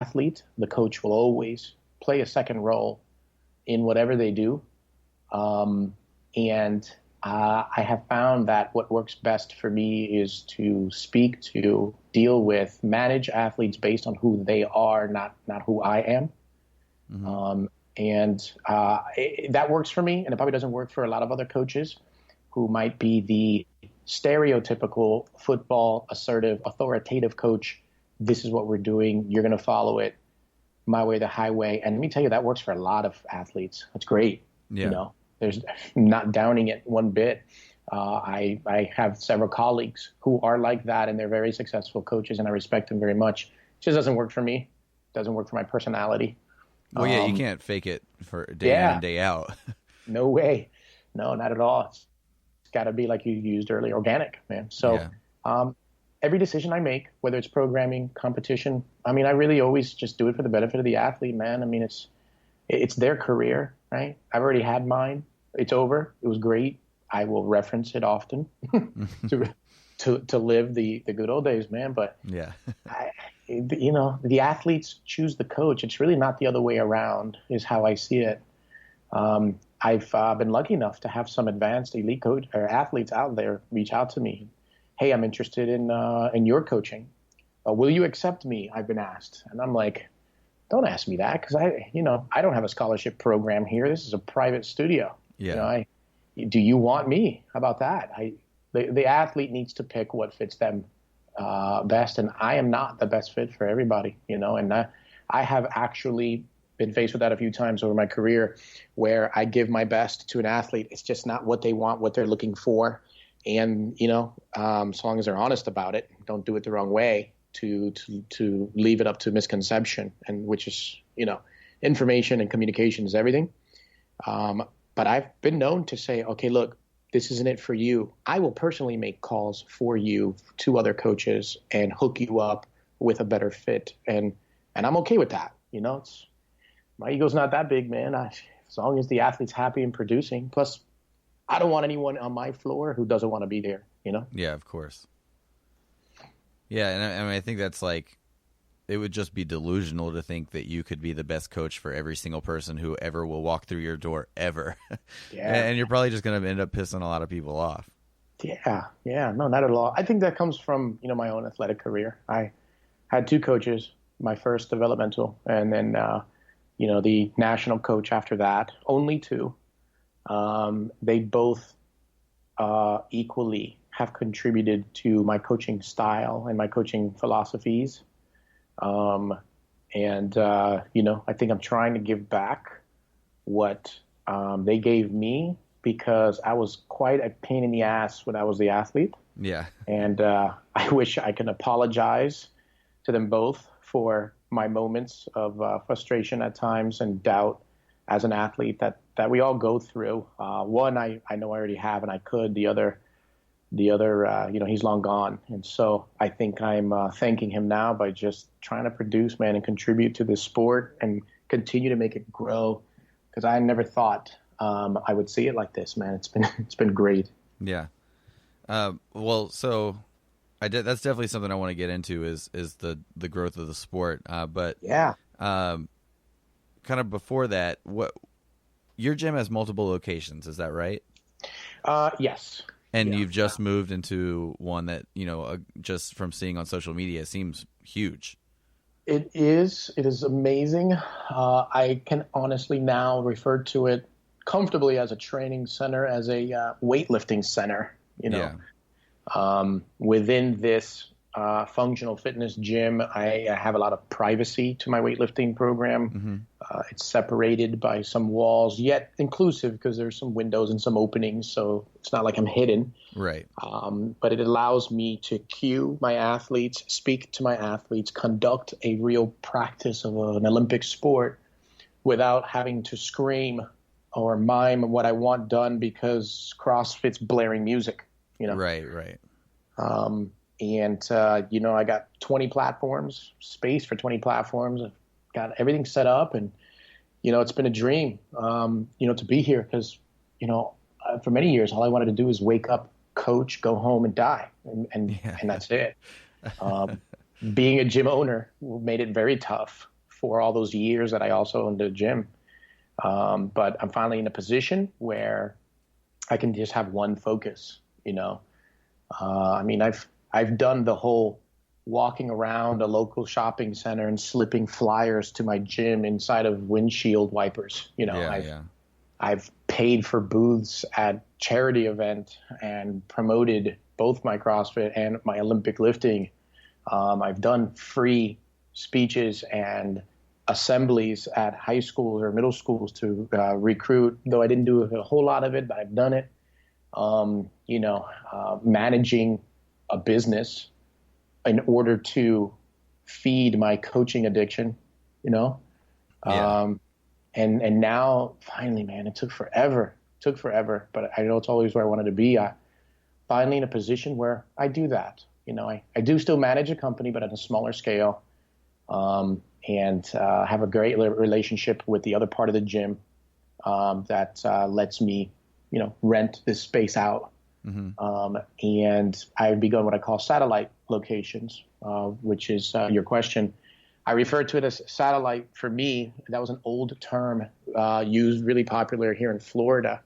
athlete, the coach will always play a second role in whatever they do. And I have found that what works best for me is to speak to, deal with, manage athletes based on who they are, not who I am. Mm-hmm. That works for me, and it probably doesn't work for a lot of other coaches who might be the stereotypical football assertive, authoritative coach. This is what we're doing. You're going to follow it my way, the highway. And let me tell you, that works for a lot of athletes. That's great. Yeah. You know, there's not downing it one bit. I have several colleagues who are like that, and they're very successful coaches, and I respect them very much. It just doesn't work for me. It doesn't work for my personality. Well, yeah, you can't fake it for day in Yeah, and day out. no way. No, not at all. It's got to be, like you used earlier, organic, man. So Yeah. every decision I make, whether it's programming, competition, I mean, I really always just do it for the benefit of the athlete, man. I mean, it's their career, right? I've already had mine. It's over. It was great. I will reference it often to live the good old days, man. But Yeah. the athletes choose the coach. It's really not the other way around, is how I see it. I've been lucky enough to have some advanced elite coach or athletes out there reach out to me. Hey, I'm interested in your coaching. Will you accept me? I've been asked, and I'm like, don't ask me that, because I don't have a scholarship program here. This is a private studio. Yeah. Do you want me? How about that? The athlete needs to pick what fits them best, and I am not the best fit for everybody, and I have actually been faced with that a few times over my career, where I give my best to an athlete. It's just not what they want, what they're looking for, and as long as they're honest about it, don't do it the wrong way, to leave it up to misconception, and which is information and communication is everything. But I've been known to say, okay, look, this isn't it for you. I will personally make calls for you to other coaches and hook you up with a better fit. And I'm okay with that. My ego's not that big, man. As long as the athlete's happy and producing. Plus, I don't want anyone on my floor who doesn't want to be there, Yeah, of course. Yeah, and I mean, I think that's like, it would just be delusional to think that you could be the best coach for every single person who ever will walk through your door ever. Yeah. And you're probably just going to end up pissing a lot of people off. Yeah, no, not at all. I think that comes from, my own athletic career. I had two coaches, my first developmental, and then, the national coach after that, only two. They both equally have contributed to my coaching style and my coaching philosophies. I think I'm trying to give back what they gave me, because I was quite a pain in the ass when I was the athlete. Yeah. And I wish I can apologize to them both for my moments of frustration at times and doubt as an athlete that we all go through. One, I know I already have, and I could. The other, he's long gone. And so I think I'm thanking him now by just trying to produce, man, and contribute to this sport and continue to make it grow. Because I never thought I would see it like this, man. It's been great. Yeah. Well, so that's definitely something I want to get into is the growth of the sport. But yeah, kind of before that, your gym has multiple locations, is that right? Yes. And you've just moved into one that, just from seeing on social media, seems huge. It is. It is amazing. I can honestly now refer to it comfortably as a training center, as a weightlifting center. Within this functional fitness gym, I have a lot of privacy to my weightlifting program. Mm-hmm. It's separated by some walls, yet inclusive, because there's some windows and some openings, so it's not like I'm hidden. Right. But it allows me to cue my athletes, speak to my athletes, conduct a real practice of an Olympic sport without having to scream or mime what I want done because CrossFit's blaring music. Right. I got 20 platforms, space for 20 platforms. I've got everything set up, and it's been a dream, to be here, because for many years all I wanted to do is wake up, coach, go home, and die, and that's it. Being a gym owner made it very tough, for all those years that I also owned a gym. But I'm finally in a position where I can just have one focus, you know. I mean, I've done the whole walking around a local shopping center and slipping flyers to my gym inside of windshield wipers. You know, I've paid for booths at charity event and promoted both my CrossFit and my Olympic lifting. I've done free speeches and assemblies at high schools or middle schools to recruit, though I didn't do a whole lot of it, but I've done it. Managing a business in order to feed my coaching addiction, you know? And now finally, man, it took forever, but I know it's always where I wanted to be. I finally in a position where I do that. You know, I do still manage a company, but at a smaller scale, and have a great relationship with the other part of the gym that lets me, you know, rent this space out. And I've begun what I call satellite locations, which is your question. I refer to it as satellite. For me, that was an old term used really popular here in Florida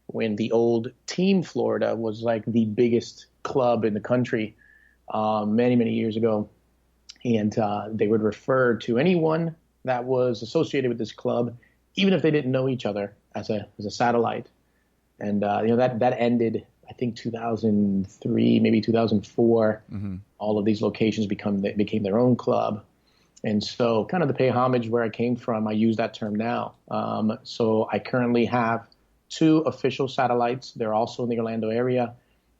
when the old Team Florida was like the biggest club in the country many, many years ago. And they would refer to anyone that was associated with this club, even if they didn't know each other, as a satellite. And that ended, I think, 2003, maybe 2004. All of these locations became their own club. And so kind of to pay homage where I came from, I use that term now. So I currently have 2 official satellites. They're also in the Orlando area.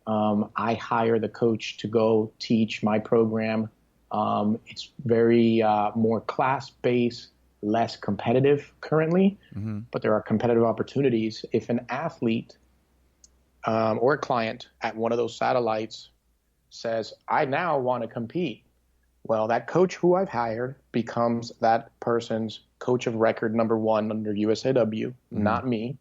I hire the coach to go teach my program. It's very more class-based, less competitive currently, but there are competitive opportunities. If an athlete or a client at one of those satellites says, I now want to compete, well, that coach who I've hired becomes that person's coach of record number 1 under USAW, not me.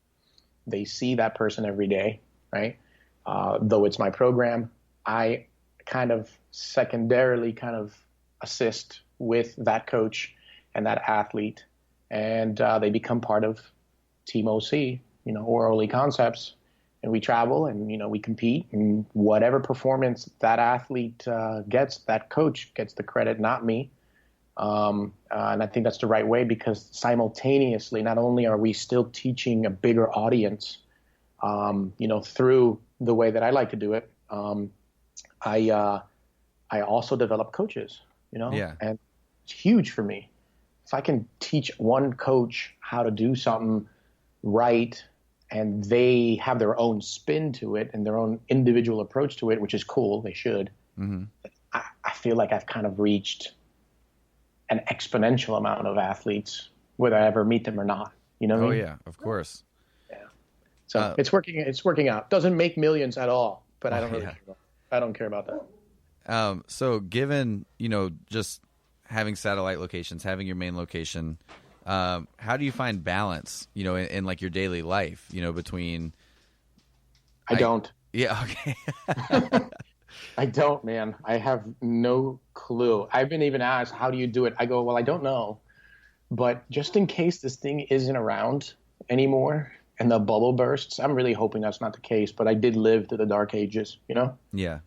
They see that person every day, right? Though it's my program, I kind of secondarily kind of assist with that coach and that athlete, and they become part of Team OC, you know, or Oli Concepts. And we travel and, you know, we compete, and whatever performance that athlete gets, that coach gets the credit, not me. And I think that's the right way, because simultaneously, not only are we still teaching a bigger audience, you know, through the way that I like to do it, I also develop coaches, you know, and it's huge for me. If I can teach one coach how to do something right, and they have their own spin to it and their own individual approach to it, which is cool, they should, I feel like I've kind of reached an exponential amount of athletes, whether I ever meet them or not. You know what I mean? Yeah, of course. Yeah. So it's working out. Doesn't make millions at all, but I don't really care about, I don't care about that. So given, you know, just having satellite locations, having your main location, how do you find balance, you know, in like your daily life, you know, between... I don't. Yeah. Okay. I don't, man. I have no clue. I've been even asked, how do you do it? I go, well, I don't know. But just in case this thing isn't around anymore and the bubble bursts, I'm really hoping that's not the case. But I did live through the dark ages, you know? Yeah.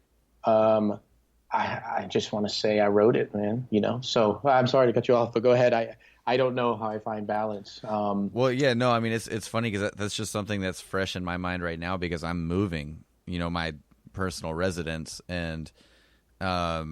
I just want to say I wrote it, man, you know? So I'm sorry to cut you off, but go ahead. I don't know how I find balance. Well, yeah, no, I mean, it's funny because that's just something that's fresh in my mind right now, because I'm moving, you know, my personal residence, and I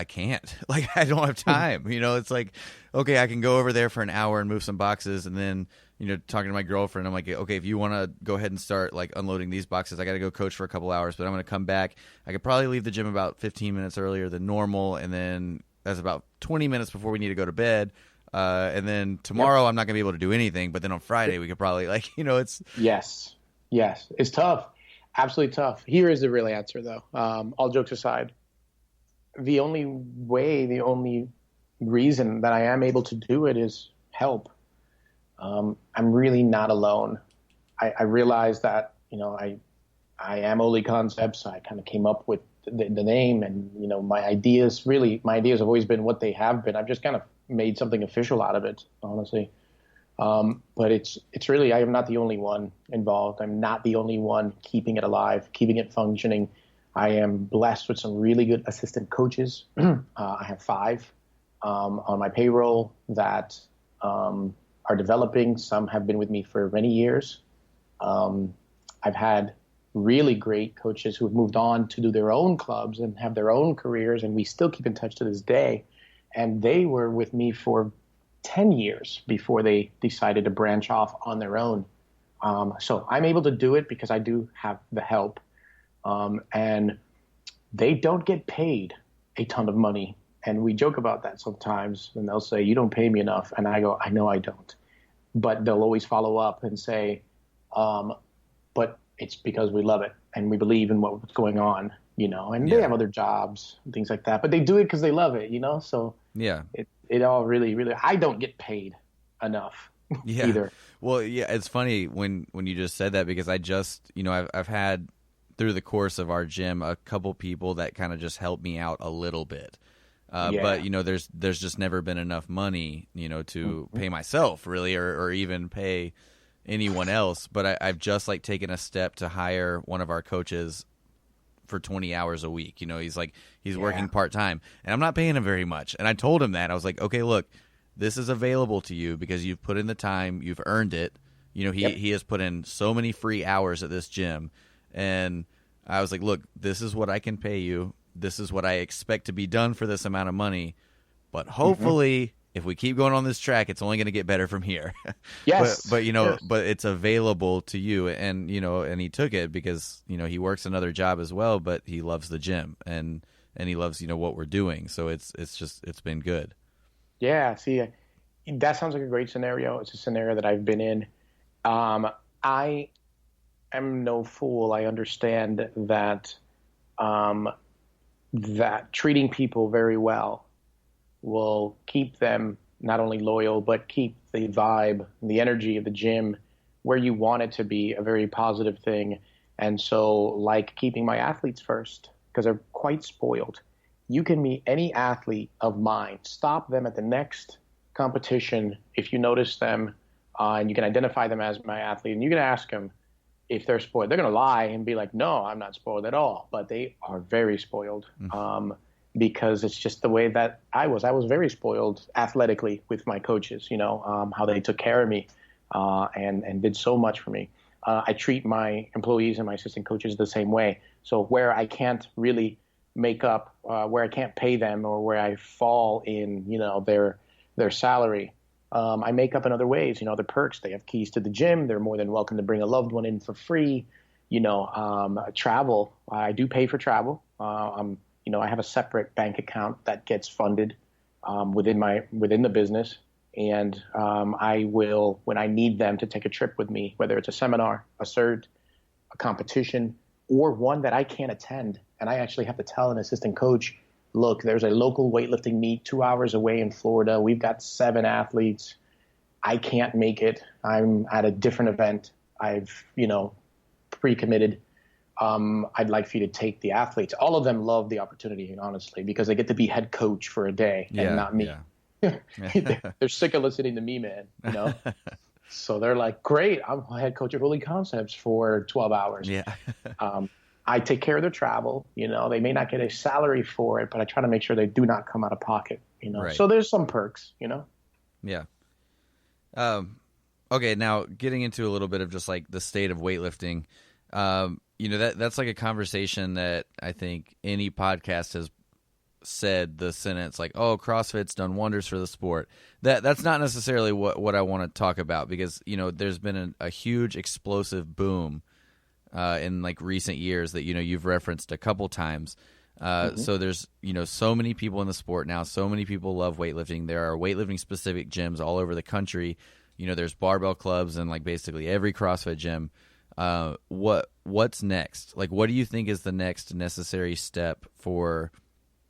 can't, like, I don't have time, you know. It's like, okay, I can go over there for an hour and move some boxes, and then, you know, talking to my girlfriend, I'm like, okay, if you want to go ahead and start like unloading these boxes, I got to go coach for a couple hours, but I'm going to come back. I could probably leave the gym about 15 minutes earlier than normal, and then that's about 20 minutes before we need to go to bed. And then tomorrow I'm not going to be able to do anything, but then on Friday we could probably, like, you know, it's... Yes. It's tough. Absolutely tough. Here is the real answer, though. All jokes aside, the only reason that I am able to do it is help. I'm really not alone. I realize that, you know, I am Oli Concepts. I kind of came up with the name, and, you know, my ideas have always been what they have been. I've just kind of made something official out of it, honestly. But it's really, I am not the only one involved. I'm not the only one keeping it alive, keeping it functioning. I am blessed with some really good assistant coaches. I have 5 on my payroll that are developing. Some have been with me for many years. I've had really great coaches who have moved on to do their own clubs and have their own careers, and we still keep in touch to this day. And they were with me for 10 years before they decided to branch off on their own. So I'm able to do it because I do have the help. And they don't get paid a ton of money. And we joke about that sometimes, and they'll say, "You don't pay me enough." And I go, "I know I don't." But they'll always follow up and say, but it's because we love it and we believe in what's going on, and they have other jobs and things like that, but they do it because they love it, So yeah, it all really, really, I don't get paid enough either. Well, yeah, it's funny when you just said that, because I just, I've had through the course of our gym a couple people that kind of just help me out a little bit. But there's just never been enough money, to pay myself really, or even pay anyone else. But I've just taken a step to hire one of our coaches for 20 hours a week. He's working part time, and I'm not paying him very much. And I told him that. I was like, okay, look, this is available to you because you've put in the time, you've earned it. He has put in so many free hours at this gym, and I was like, look, this is what I can pay you. This is what I expect to be done for this amount of money. But hopefully, if we keep going on this track, it's only going to get better from here. Yes. but it's available to you. And, and he took it because, he works another job as well, but he loves the gym and he loves, what we're doing. So it's been good. Yeah. See, that sounds like a great scenario. It's a scenario that I've been in. I am no fool. I understand that, that treating people very well will keep them not only loyal, but keep the vibe, the energy of the gym where you want it to be, a very positive thing. And so, keeping my athletes first, because they're quite spoiled. You can meet any athlete of mine, stop them at the next competition if you notice them, and you can identify them as my athlete, and you can ask them if they're spoiled. They're going to lie and be like, "No, I'm not spoiled at all." But they are very spoiled. Because it's just the way that I was. I was very spoiled athletically with my coaches, how they took care of me and did so much for me. I treat my employees and my assistant coaches the same way. So where I can't really make up, where I can't pay them, or where I fall in, their salary, I make up in other ways. The perks. They have keys to the gym. They're more than welcome to bring a loved one in for free. Travel. I do pay for travel. I have a separate bank account that gets funded within the business, and I will, when I need them to take a trip with me, whether it's a seminar, a cert, a competition, or one that I can't attend, and I actually have to tell an assistant coach, "Look, there's a local weightlifting meet 2 hours away in Florida. We've got 7 athletes. I can't make it. I'm at a different event. I've pre-committed. I'd like for you to take the athletes." All of them love the opportunity, honestly, because they get to be head coach for a day and not me. They're sick of listening to me, man. So they're like, "Great, I'm head coach of Holy Concepts for 12 hours." Yeah. I take care of their travel. They may not get a salary for it, but I try to make sure they do not come out of pocket. Right. So there's some perks. Yeah. Okay, now getting into a little bit of just the state of weightlifting. That's a conversation that I think any podcast has said the sentence "Oh, CrossFit's done wonders for the sport." That's not necessarily what I want to talk about, because there's been a huge explosive boom in recent years that you've referenced a couple times. So there's so many people in the sport now. So many people love weightlifting. There are weightlifting specific gyms all over the country. There's barbell clubs in basically every CrossFit gym. What's next? What do you think is the next necessary step for,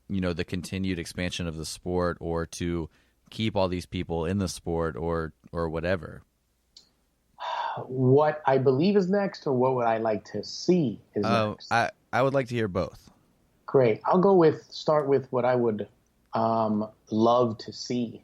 the continued expansion of the sport, or to keep all these people in the sport, or whatever? What I believe is next, or what would I like to see is next? I would like to hear both. Great. I'll start with what I would love to see.